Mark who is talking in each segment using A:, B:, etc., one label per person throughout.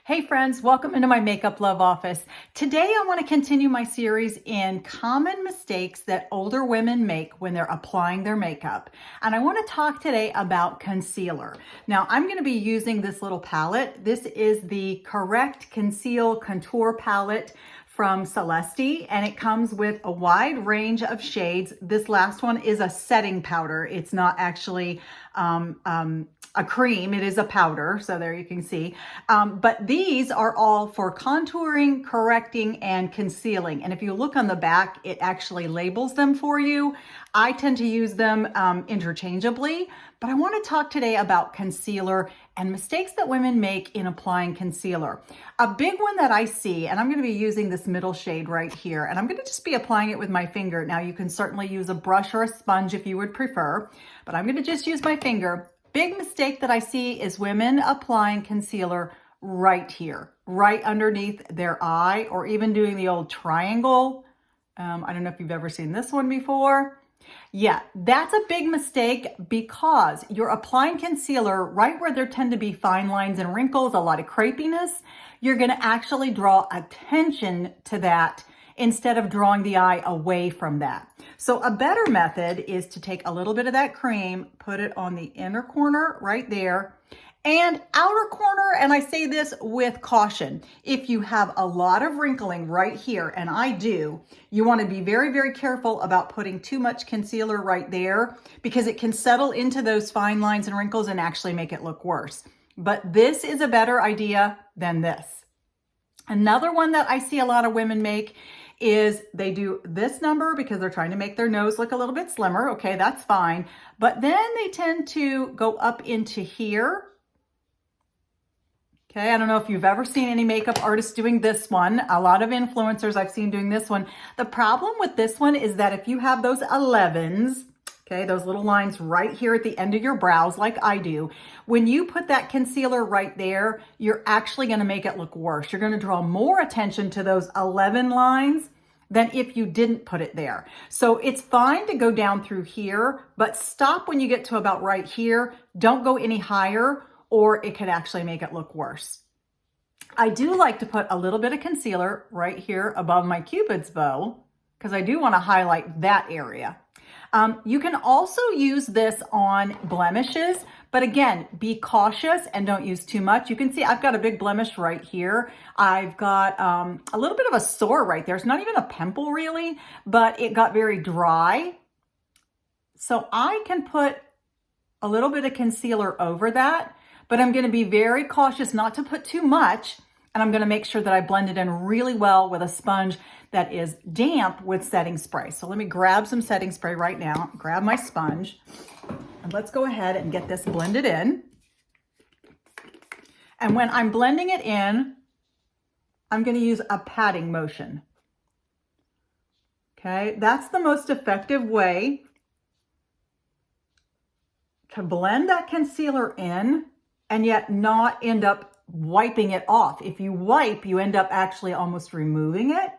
A: Hey friends, welcome into my Makeup Love office. Today I want to continue my series in common mistakes that older women make when they're applying their makeup. And I want to talk today about concealer. Now I'm going to be using this little palette. This is the Correct Conceal Contour palette from Celeste, and it comes with a wide range of shades. This last one is a setting powder. It's not actually a cream, it is a powder, so there you can see. But these are all for contouring, correcting, and concealing. And if you look on the back, it actually labels them for you. I tend to use them interchangeably, but I want to talk today about concealer and mistakes that women make in applying concealer. A big one that I see, and I'm going to be using this middle shade right here, and I'm going to just be applying it with my finger. Now you can certainly use a brush or a sponge if you would prefer, but I'm going to just use my finger. Big mistake that I see is women applying concealer right here, right underneath their eye, or even doing the old triangle. I don't know if you've ever seen this one before. Yeah, that's a big mistake because you're applying concealer right where there tend to be fine lines and wrinkles, a lot of crepiness. You're going to actually draw attention to that instead of drawing the eye away from that. So a better method is to take a little bit of that cream, put it on the inner corner right there, and outer corner, and I say this with caution. If you have a lot of wrinkling right here, and I do, you want to be very, very careful about putting too much concealer right there because it can settle into those fine lines and wrinkles and actually make it look worse. But this is a better idea than this. Another one that I see a lot of women make is they do this number because they're trying to make their nose look a little bit slimmer. Okay, that's fine. But then they tend to go up into here. Okay, I don't know if you've ever seen any makeup artists doing this one. A lot of influencers I've seen doing this one. The problem with this one is that if you have those 11s, okay, those little lines right here at the end of your brows like I do, when you put that concealer right there, you're actually going to make it look worse. You're going to draw more attention to those 11 lines than if you didn't put it there. So it's fine to go down through here, but stop when you get to about right here. Don't go any higher, or it could actually make it look worse. I do like to put a little bit of concealer right here above my Cupid's bow because I do want to highlight that area. You can also use this on blemishes, but again, be cautious and don't use too much. You can see I've got a big blemish right here. I've got a little bit of a sore right there. It's not even a pimple really, but it got very dry. So I can put a little bit of concealer over that, but I'm going to be very cautious not to put too much, and I'm going to make sure that I blend it in really well with a sponge that is damp with setting spray. So let me grab some setting spray right now, grab my sponge, and let's go ahead and get this blended in. And when I'm blending it in, I'm going to use a patting motion. Okay, that's the most effective way to blend that concealer in and yet not end up wiping it off. If you wipe, you end up actually almost removing it.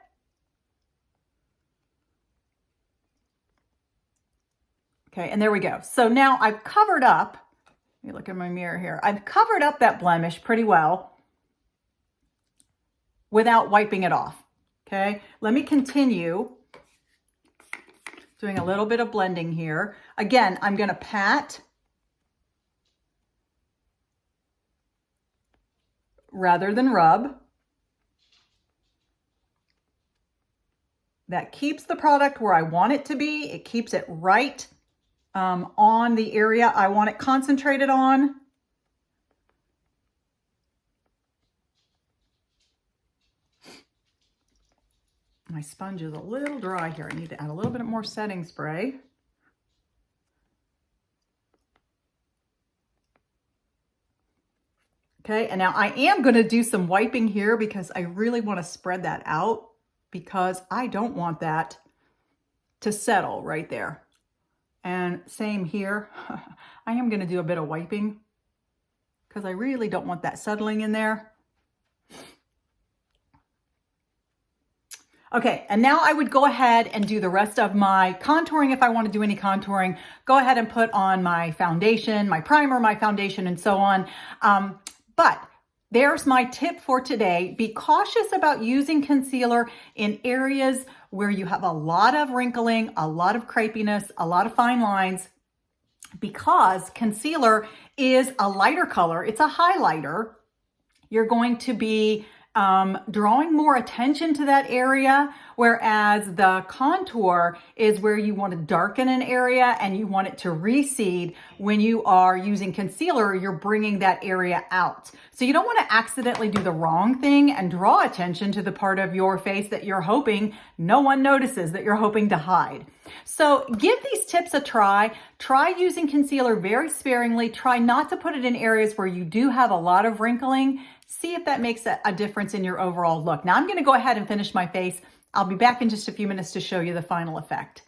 A: Okay, and there we go. So now I've covered up, let me look in my mirror here. I've covered up that blemish pretty well without wiping it off. Okay, let me continue doing a little bit of blending here. Again, I'm going to pat rather than rub. That keeps the product where I want it to be. It keeps it right on the area I want it concentrated on. My sponge is a little dry here. I need to add a little bit more setting spray. Okay, and now I am going to do some wiping here because I really want to spread that out because I don't want that to settle right there. And same here, I am going to do a bit of wiping because I really don't want that settling in there. Okay, and now I would go ahead and do the rest of my contouring. If I want to do any contouring, go ahead and put on my foundation, my primer, my foundation, and so on. But there's my tip for today. Be cautious about using concealer in areas where you have a lot of wrinkling, a lot of crepiness, a lot of fine lines, because concealer is a lighter color. It's a highlighter. You're going to be drawing more attention to that area, whereas the contour is where you want to darken an area and you want it to recede. When you are using concealer, you're bringing that area out. So you don't want to accidentally do the wrong thing and draw attention to the part of your face that you're hoping no one notices, that you're hoping to hide. So give these tips a try. Try using concealer very sparingly. Try not to put it in areas where you do have a lot of wrinkling. See if that makes a difference in your overall look. Now I'm going to go ahead and finish my face. I'll be back in just a few minutes to show you the final effect.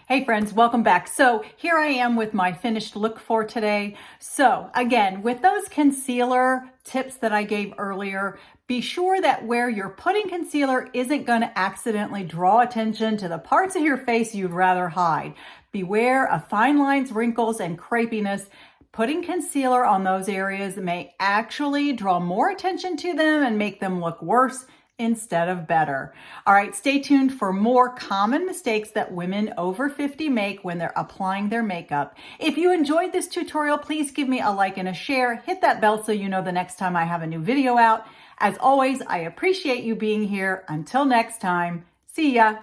A: Hey friends, welcome back. So here I am with my finished look for today. So again, with those concealer tips that I gave earlier, be sure that where you're putting concealer isn't going to accidentally draw attention to the parts of your face you'd rather hide. Beware of fine lines, wrinkles, and crepiness. Putting concealer on those areas may actually draw more attention to them and make them look worse instead of better. All right, stay tuned for more common mistakes that women over 50 make when they're applying their makeup. If you enjoyed this tutorial, please give me a like and a share. Hit that bell so you know the next time I have a new video out. As always, I appreciate you being here. Until next time, see ya.